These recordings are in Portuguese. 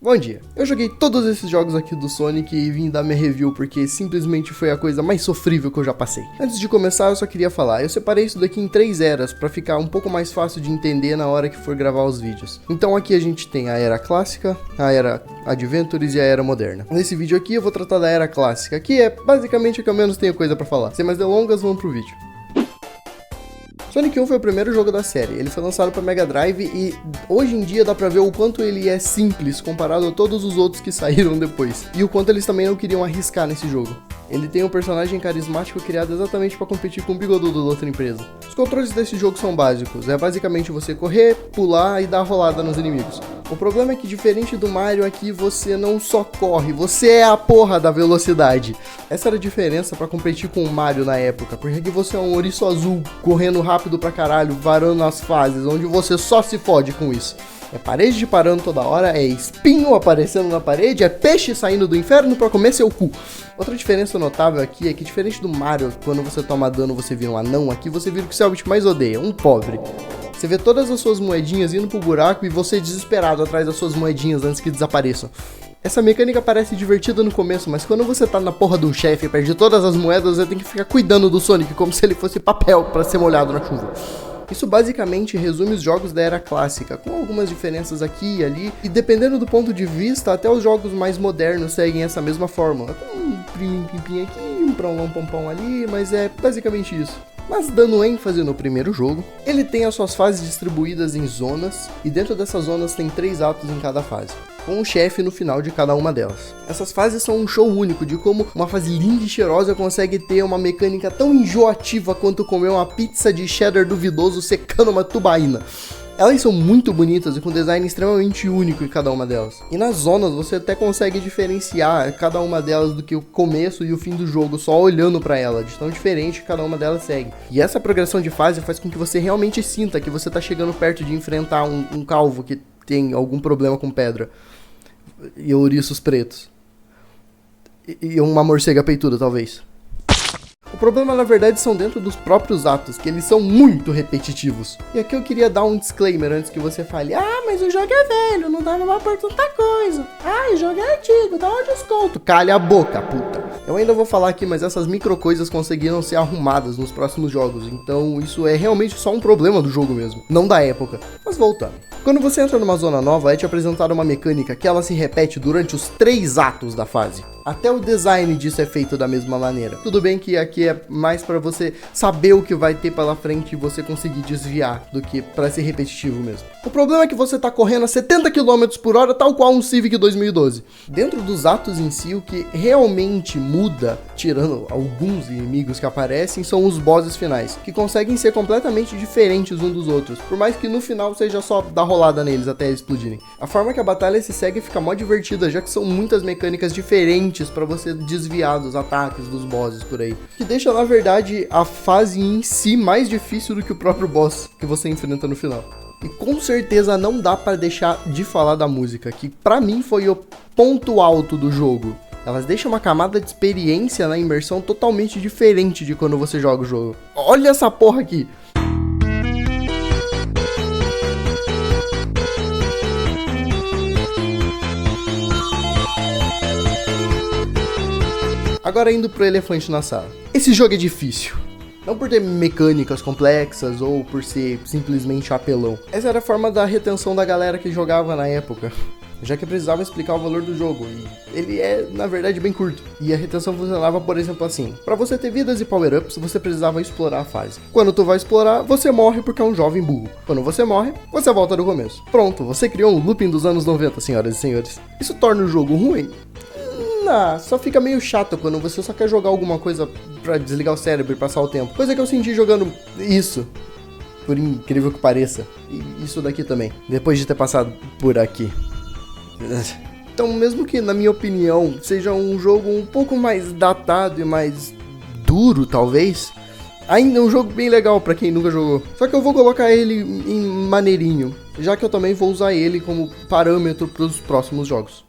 Bom dia, eu joguei todos esses jogos aqui do Sonic e vim dar minha review porque simplesmente foi a coisa mais sofrível que eu já passei. Antes de começar eu só queria falar, eu separei isso daqui em 3 eras pra ficar um pouco mais fácil de entender na hora que for gravar os vídeos. Então aqui a gente tem a era clássica, a era Adventures e a era moderna. Nesse vídeo aqui eu vou tratar da era clássica, que é basicamente o que eu menos tenho coisa pra falar. Sem mais delongas, vamos pro vídeo. Sonic 1 foi o primeiro jogo da série, ele foi lançado para Mega Drive e hoje em dia dá pra ver o quanto ele é simples comparado a todos os outros que saíram depois. E o quanto eles também não queriam arriscar nesse jogo. Ele tem um personagem carismático criado exatamente para competir com o bigodudo da outra empresa. Os controles desse jogo são básicos, é basicamente você correr, pular e dar rolada nos inimigos. O problema é que diferente do Mario aqui você não só corre, você é a porra da velocidade. Essa era a diferença para competir com o Mario na época, porque aqui você é um ouriço azul correndo rápido pra caralho, varando as fases, onde você só se fode com isso. É parede de parando toda hora, é espinho aparecendo na parede, é peixe saindo do inferno pra comer seu cu. Outra diferença notável aqui é que diferente do Mario, quando você toma dano você vira um anão, aqui você vira o que o Selbit mais odeia, um pobre. Você vê todas as suas moedinhas indo pro buraco e você desesperado atrás das suas moedinhas antes que desapareçam. Essa mecânica parece divertida no começo, mas quando você tá na porra de um chefe e perde todas as moedas, você tem que ficar cuidando do Sonic como se ele fosse papel pra ser molhado na chuva. Isso basicamente resume os jogos da era clássica, com algumas diferenças aqui e ali, e dependendo do ponto de vista, até os jogos mais modernos seguem essa mesma fórmula, com um pim aqui, um pom-pom ali, mas é basicamente isso. Mas dando ênfase no primeiro jogo, ele tem as suas fases distribuídas em zonas, e dentro dessas zonas tem 3 atos em cada fase, com um chefe no final de cada uma delas. Essas fases são um show único de como uma fase linda e cheirosa consegue ter uma mecânica tão enjoativa quanto comer uma pizza de cheddar duvidoso secando uma tubaína. Elas são muito bonitas e com design extremamente único em cada uma delas. E nas zonas você até consegue diferenciar cada uma delas do que o começo e o fim do jogo só olhando pra ela, de tão diferente que cada uma delas segue. E essa progressão de fase faz com que você realmente sinta que você tá chegando perto de enfrentar um calvo que tem algum problema com pedra. E ouriços pretos. E uma morcega peituda, talvez. O problema, na verdade, são dentro dos próprios atos, que eles são muito repetitivos. E aqui eu queria dar um disclaimer antes que você fale: ah, mas o jogo é velho, não dava mais por tanta coisa. Ah, o jogo é antigo, dá um desconto. Calha a boca, puta. Eu ainda vou falar aqui, mas essas micro coisas conseguiram ser arrumadas nos próximos jogos. Então isso é realmente só um problema do jogo mesmo, não da época. Mas voltando. Quando você entra numa zona nova, é te apresentada uma mecânica que ela se repete durante os 3 atos da fase. Até o design disso é feito da mesma maneira. Tudo bem que aqui é mais pra você saber o que vai ter pela frente e você conseguir desviar do que pra ser repetitivo mesmo. O problema é que você tá correndo a 70 km por hora, tal qual um Civic 2012. Dentro dos atos em si, o que realmente muda, tirando alguns inimigos que aparecem, são os bosses finais, que conseguem ser completamente diferentes uns dos outros, por mais que no final seja só dar rolada neles até eles explodirem. A forma que a batalha se segue fica mó divertida, já que são muitas mecânicas diferentes pra você desviar dos ataques dos bosses por aí, que deixa na verdade a fase em si mais difícil do que o próprio boss que você enfrenta no final. E com certeza não dá pra deixar de falar da música, que pra mim foi o ponto alto do jogo. Elas deixam uma camada de experiência na imersão totalmente diferente de quando você joga o jogo. Olha essa porra aqui! Agora indo pro elefante na sala. Esse jogo é difícil. Não por ter mecânicas complexas ou por ser simplesmente apelão. Essa era a forma da retenção da galera que jogava na época, já que precisava explicar o valor do jogo, e ele é, na verdade, bem curto. E a retenção funcionava, por exemplo, assim: para você ter vidas e power-ups, você precisava explorar a fase. Quando tu vai explorar, você morre porque é um jovem burro. Quando você morre, você volta do começo. Pronto, você criou um looping dos anos 90, senhoras e senhores. Isso torna o jogo ruim? Só fica meio chato quando você só quer jogar alguma coisa pra desligar o cérebro e passar o tempo. Coisa que eu senti jogando isso, por incrível que pareça. E isso daqui também, depois de ter passado por aqui. Então, mesmo que, na minha opinião, seja um jogo um pouco mais datado e mais duro, talvez, ainda é um jogo bem legal pra quem nunca jogou. Só que eu vou colocar ele em maneirinho, já que eu também vou usar ele como parâmetro pros próximos jogos.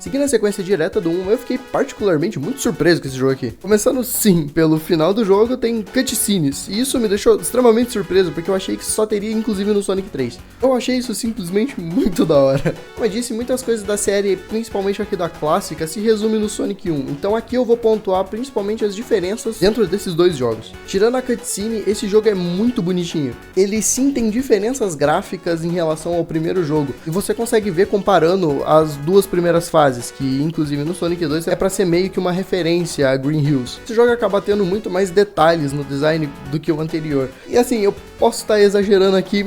Seguindo a sequência direta do 1, eu fiquei particularmente muito surpreso com esse jogo aqui. Começando sim, pelo final do jogo tem cutscenes, e isso me deixou extremamente surpreso, porque eu achei que só teria inclusive no Sonic 3. Eu achei isso simplesmente muito da hora. Como eu disse, muitas coisas da série, principalmente aqui da clássica, se resume no Sonic 1, então aqui eu vou pontuar principalmente as diferenças dentro desses dois jogos. Tirando a cutscene, esse jogo é muito bonitinho. Ele sim tem diferenças gráficas em relação ao primeiro jogo, e você consegue ver comparando as duas primeiras fases, que inclusive no Sonic 2 é pra ser meio que uma referência a Green Hills. Esse jogo acaba tendo muito mais detalhes no design do que o anterior. E assim, eu posso estar exagerando aqui,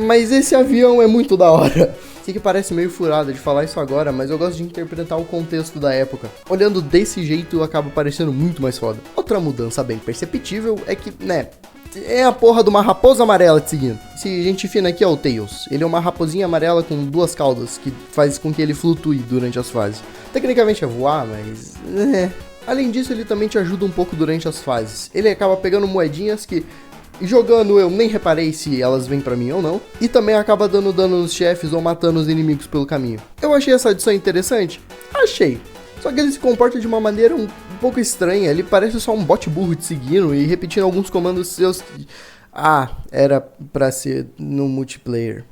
mas esse avião é muito da hora. Sei que parece meio furado de falar isso agora, mas eu gosto de interpretar o contexto da época. Olhando desse jeito, acaba parecendo muito mais foda. Outra mudança bem perceptível é que, né, é a porra de uma raposa amarela te seguindo. Esse gente fina aqui é o Tails. Ele é uma raposinha amarela com duas caudas, que faz com que ele flutue durante as fases. Tecnicamente é voar, mas... Além disso, ele também te ajuda um pouco durante as fases. Ele acaba pegando moedinhas que... jogando eu nem reparei se elas vêm pra mim ou não. E também acaba dando dano nos chefes ou matando os inimigos pelo caminho. Eu achei essa adição interessante? Achei. Só que ele se comporta de uma maneira um pouco estranha. Ele parece só um bot burro te seguindo e repetindo alguns comandos seus que... era pra ser no multiplayer.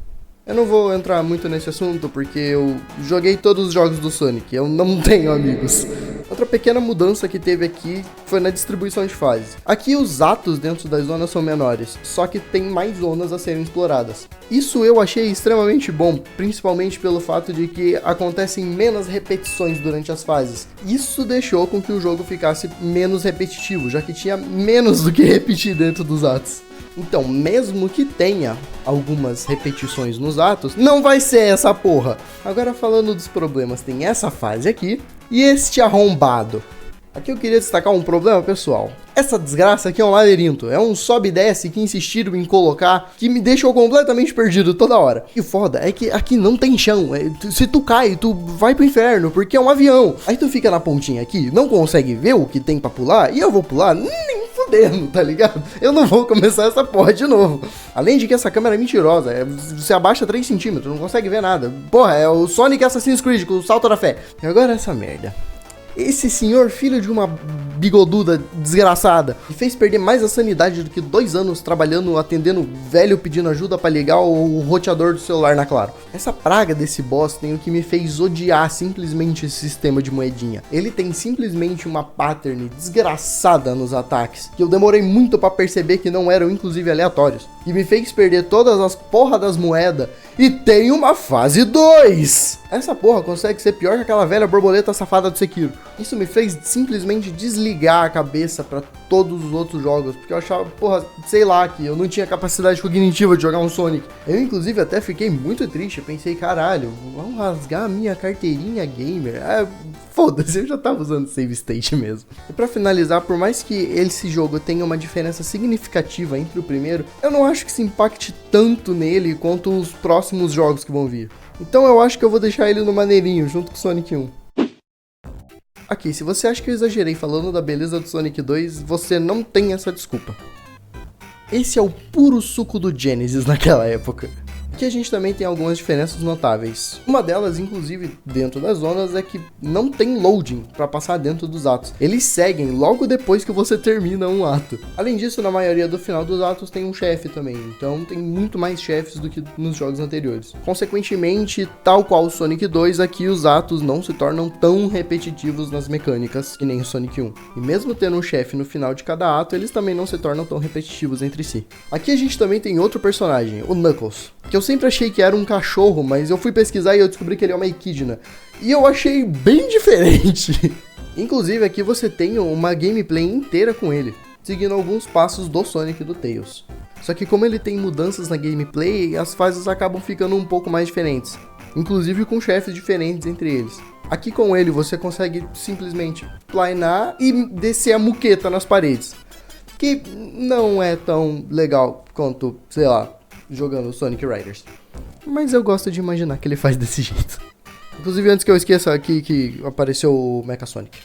Eu não vou entrar muito nesse assunto porque eu joguei todos os jogos do Sonic, eu não tenho amigos. Outra pequena mudança que teve aqui foi na distribuição de fases. Aqui os atos dentro das zonas são menores, só que tem mais zonas a serem exploradas. Isso eu achei extremamente bom, principalmente pelo fato de que acontecem menos repetições durante as fases. Isso deixou com que o jogo ficasse menos repetitivo, já que tinha menos do que repetir dentro dos atos. Então, mesmo que tenha algumas repetições nos atos, não vai ser essa porra. Agora falando dos problemas, tem essa fase aqui e este arrombado. Aqui eu queria destacar um problema, pessoal. Essa desgraça aqui é um labirinto, é um sobe e desce que insistiram em colocar, que me deixou completamente perdido toda hora. E foda é que aqui não tem chão, se tu cai, tu vai pro inferno, porque é um avião. Aí tu fica na pontinha aqui, não consegue ver o que tem pra pular, e eu vou pular nem fudendo, tá ligado? Eu não vou começar essa porra de novo. Além de que essa câmera é mentirosa, você abaixa 3 centímetros, não consegue ver nada. Porra, é o Sonic Assassin's Creed com o salto da fé. E agora essa merda. Esse senhor, filho de uma bigoduda desgraçada, me fez perder mais a sanidade do que 2 anos trabalhando, atendendo velho pedindo ajuda pra ligar o roteador do celular na Claro. Essa praga desse boss tem o que me fez odiar simplesmente esse sistema de moedinha. Ele tem simplesmente uma pattern desgraçada nos ataques, que eu demorei muito pra perceber que não eram inclusive aleatórios, e me fez perder todas as porra das moedas. E tem uma fase 2! Essa porra consegue ser pior que aquela velha borboleta safada do Sekiro. Isso me fez simplesmente desligar a cabeça pra todos os outros jogos, porque eu achava, porra, sei lá, que eu não tinha capacidade cognitiva de jogar um Sonic. Eu inclusive até fiquei muito triste, pensei, caralho, vão rasgar a minha carteirinha gamer. Foda-se, eu já tava usando save state mesmo. E pra finalizar, por mais que esse jogo tenha uma diferença significativa entre o primeiro, eu não acho que se impacte tanto nele quanto os próximos jogos que vão vir. Então eu acho que eu vou deixar ele no maneirinho, junto com o Sonic 1. Aqui, se você acha que eu exagerei falando da beleza do Sonic 2, você não tem essa desculpa. Esse é o puro suco do Genesis naquela época. Aqui a gente também tem algumas diferenças notáveis. Uma delas, inclusive, dentro das zonas, é que não tem loading para passar dentro dos atos. Eles seguem logo depois que você termina um ato. Além disso, na maioria do final dos atos tem um chefe também, então tem muito mais chefes do que nos jogos anteriores. Consequentemente, tal qual o Sonic 2, aqui os atos não se tornam tão repetitivos nas mecânicas que nem o Sonic 1. E mesmo tendo um chefe no final de cada ato, eles também não se tornam tão repetitivos entre si. Aqui a gente também tem outro personagem, o Knuckles, que eu sempre achei que era um cachorro, mas eu fui pesquisar e eu descobri que ele é uma equidna. E eu achei bem diferente. Inclusive aqui você tem uma gameplay inteira com ele, seguindo alguns passos do Sonic e do Tails. Só que como ele tem mudanças na gameplay, as fases acabam ficando um pouco mais diferentes, inclusive com chefes diferentes entre eles. Aqui com ele você consegue simplesmente planar e descer a muqueta nas paredes, que não é tão legal quanto, sei lá, jogando Sonic Riders. Mas eu gosto de imaginar que ele faz desse jeito. Inclusive, antes que eu esqueça aqui que apareceu o Mecha Sonic.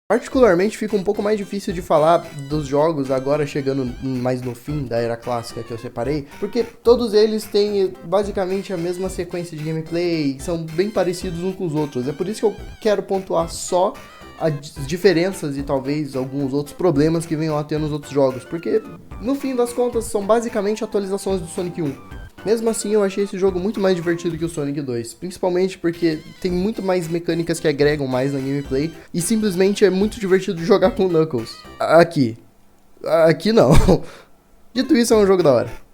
Particularmente fica um pouco mais difícil de falar dos jogos agora chegando mais no fim da era clássica que eu separei, porque todos eles têm basicamente a mesma sequência de gameplay, são bem parecidos uns com os outros. É por isso que eu quero pontuar só as diferenças e talvez alguns outros problemas que venham a ter nos outros jogos, porque no fim das contas são basicamente atualizações do Sonic 1. Mesmo assim, eu achei esse jogo muito mais divertido que o Sonic 2, principalmente porque tem muito mais mecânicas que agregam mais na gameplay e simplesmente é muito divertido jogar com o Knuckles. Aqui não. Dito isso, é um jogo da hora.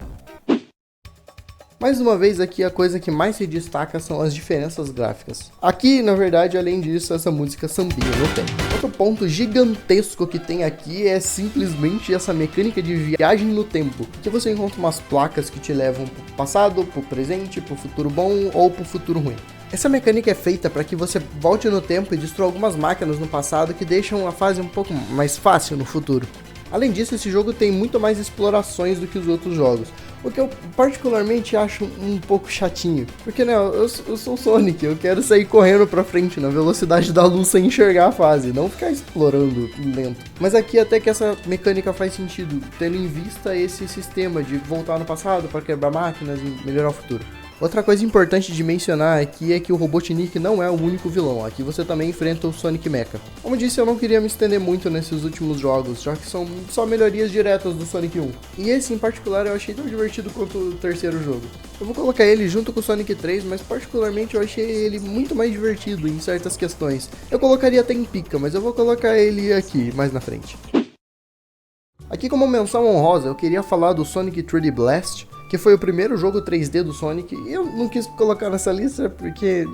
Mais uma vez aqui a coisa que mais se destaca são as diferenças gráficas. Aqui, na verdade, além disso, essa música sambinha não tem. Outro ponto gigantesco que tem aqui é simplesmente essa mecânica de viagem no tempo, que você encontra umas placas que te levam pro passado, pro presente, pro futuro bom ou pro futuro ruim. Essa mecânica é feita para que você volte no tempo e destrua algumas máquinas no passado que deixam a fase um pouco mais fácil no futuro. Além disso, esse jogo tem muito mais explorações do que os outros jogos, o que eu particularmente acho um pouco chatinho, porque né, eu sou o Sonic, eu quero sair correndo pra frente na velocidade da luz sem enxergar a fase, não ficar explorando lento. Mas aqui até que essa mecânica faz sentido, tendo em vista esse sistema de voltar no passado para quebrar máquinas e melhorar o futuro. Outra coisa importante de mencionar aqui é que o Robotnik não é o único vilão, aqui você também enfrenta o Sonic Mecha. Como disse, eu não queria me estender muito nesses últimos jogos, já que são só melhorias diretas do Sonic 1. E esse em particular eu achei tão divertido quanto o terceiro jogo. Eu vou colocar ele junto com o Sonic 3, mas particularmente eu achei ele muito mais divertido em certas questões. Eu colocaria até em pica, mas eu vou colocar ele aqui, mais na frente. Aqui como menção honrosa, eu queria falar do Sonic 3D Blast, que foi o primeiro jogo 3D do Sonic, e eu não quis colocar nessa lista porque...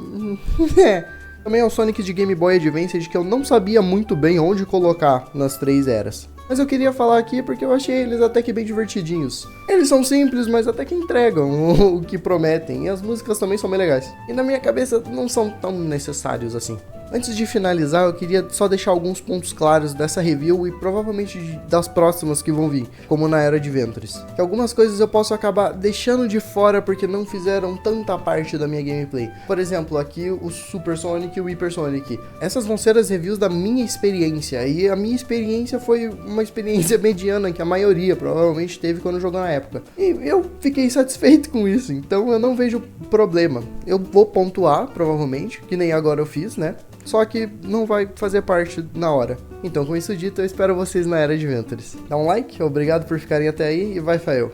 Também é o Sonic de Game Boy Advance, que eu não sabia muito bem onde colocar nas 3 eras. Mas eu queria falar aqui porque eu achei eles até que bem divertidinhos. Eles são simples, mas até que entregam o que prometem, e as músicas também são bem legais. E na minha cabeça não são tão necessários assim. Antes de finalizar, eu queria só deixar alguns pontos claros dessa review e provavelmente das próximas que vão vir, como na Era de Adventures. Que algumas coisas eu posso acabar deixando de fora porque não fizeram tanta parte da minha gameplay. Por exemplo, aqui o Super Sonic e o Hyper Sonic. Essas vão ser as reviews da minha experiência, e a minha experiência foi uma experiência mediana que a maioria provavelmente teve quando jogou na época. E eu fiquei satisfeito com isso, então eu não vejo problema. Eu vou pontuar, provavelmente, que nem agora eu fiz, né? Só que não vai fazer parte na hora. Então, com isso dito, eu espero vocês na Era de Adventures. Dá um like, obrigado por ficarem até aí e vai, Fael!